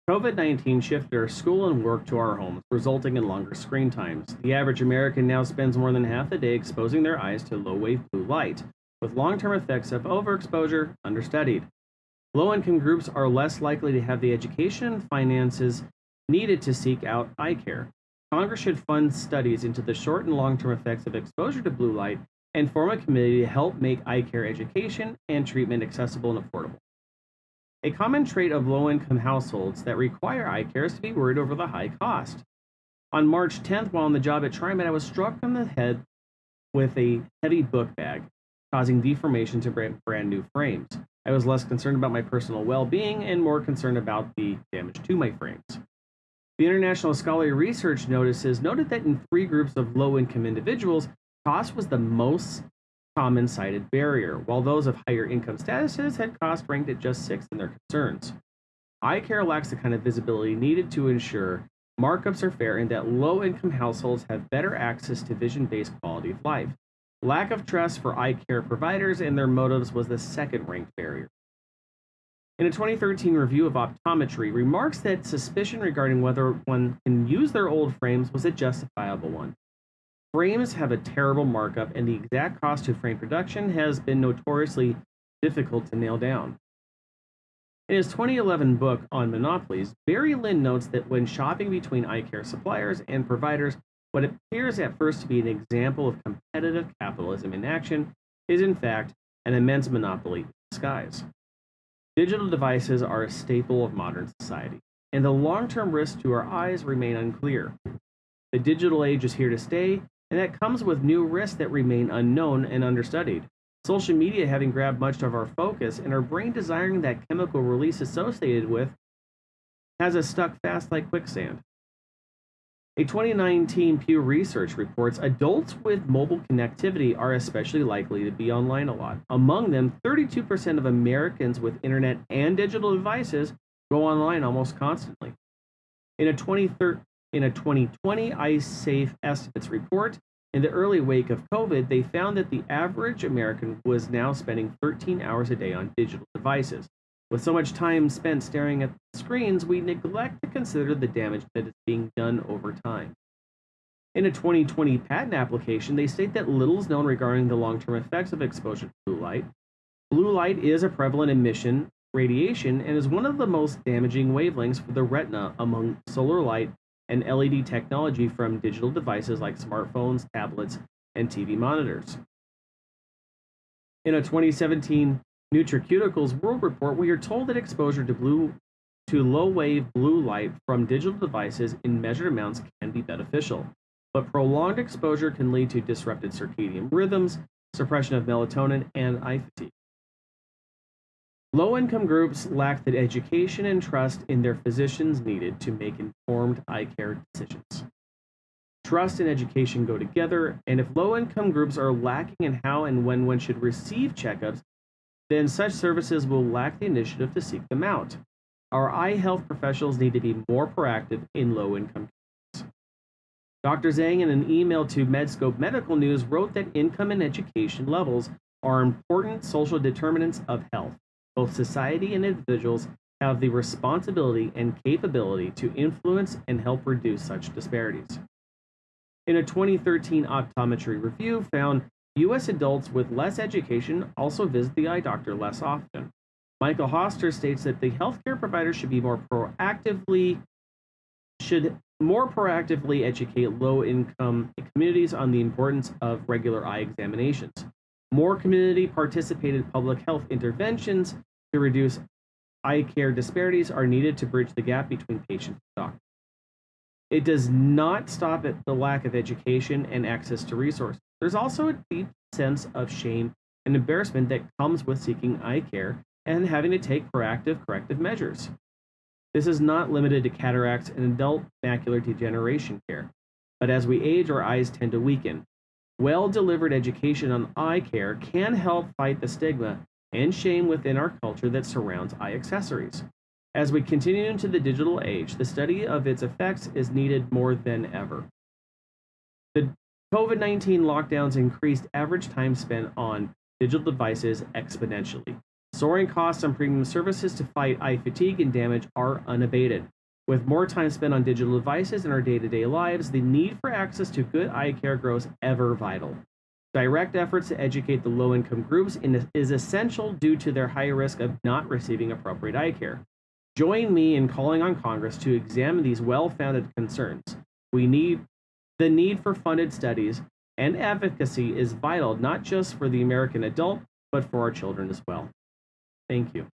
COVID-19 shifted our school and work to our homes, resulting in longer screen times. The average American now spends more than half the day exposing their eyes to low-wave blue light, with long-term effects of overexposure understudied. Low-income groups are less likely to have the education and finances needed to seek out eye care. Congress should fund studies into the short and long-term effects of exposure to blue light and form a committee to help make eye care education and treatment accessible and affordable. A common trait of low-income households that require eye care is to be worried over the high cost. On March 10th, while on the job at TriMet, I was struck on the head with a heavy book bag, causing deformation to brand new frames. I was less concerned about my personal well-being and more concerned about the damage to my frames. The International Scholarly Research noted that in 3 groups of low-income individuals, cost was the most common cited barrier, while those of higher income statuses had cost ranked at just 6th in their concerns. Eye care lacks the kind of visibility needed to ensure markups are fair and that low-income households have better access to vision-based quality of life. Lack of trust for eye care providers and their motives was the second-ranked barrier. In a 2013 review of optometry, remarks that suspicion regarding whether one can use their old frames was a justifiable one. Frames have a terrible markup, and the exact cost of frame production has been notoriously difficult to nail down. In his 2011 book on monopolies, Barry Lynn notes that when shopping between eye care suppliers and providers, what appears at first to be an example of competitive capitalism in action is in fact an immense monopoly in disguise. Digital devices are a staple of modern society, and the long-term risks to our eyes remain unclear. The digital age is here to stay, and that comes with new risks that remain unknown and understudied. Social media having grabbed much of our focus, and our brain desiring that chemical release associated with has us stuck fast like quicksand. A 2019 Pew Research reports adults with mobile connectivity are especially likely to be online a lot. Among them, 32% of Americans with internet and digital devices go online almost constantly. In a 2020 iSafe Estimates report, in the early wake of COVID, they found that the average American was now spending 13 hours a day on digital devices. With so much time spent staring at screens, we neglect to consider the damage that is being done over time. In a 2020 patent application, they state that little is known regarding the long-term effects of exposure to blue light. Blue light is a prevalent emission radiation and is one of the most damaging wavelengths for the retina among solar light and LED technology from digital devices like smartphones, tablets, and TV monitors. In a 2017 Nutraceuticals World Report, we are told that exposure to low-wave blue light from digital devices in measured amounts can be beneficial, but prolonged exposure can lead to disrupted circadian rhythms, suppression of melatonin, and eye fatigue. Low-income groups lack the education and trust in their physicians needed to make informed eye care decisions. Trust and education go together, and if low-income groups are lacking in how and when one should receive checkups, then such services will lack the initiative to seek them out. Our eye health professionals need to be more proactive in low-income communities. Dr. Zhang, in an email to Medscope Medical News, wrote that income and education levels are important social determinants of health. Both society and individuals have the responsibility and capability to influence and help reduce such disparities. In a 2013 optometry review found U.S. adults with less education also visit the eye doctor less often. Michael Hoster states that the healthcare providers should more proactively educate low-income communities on the importance of regular eye examinations. More community-participated public health interventions to reduce eye care disparities are needed to bridge the gap between patient and doctor. It does not stop at the lack of education and access to resources. There's also a deep sense of shame and embarrassment that comes with seeking eye care and having to take proactive corrective measures. This is not limited to cataracts and adult macular degeneration care, but as we age, our eyes tend to weaken. Well-delivered education on eye care can help fight the stigma and shame within our culture that surrounds eye accessories. As we continue into the digital age, the study of its effects is needed more than ever. The COVID-19 lockdowns increased average time spent on digital devices exponentially. Soaring costs on premium services to fight eye fatigue and damage are unabated. With more time spent on digital devices in our day-to-day lives, the need for access to good eye care grows ever vital. Direct efforts to educate the low-income groups is essential due to their high risk of not receiving appropriate eye care. Join me in calling on Congress to examine these well-founded concerns. The need for funded studies and advocacy is vital not just for the American adult, but for our children as well. Thank you.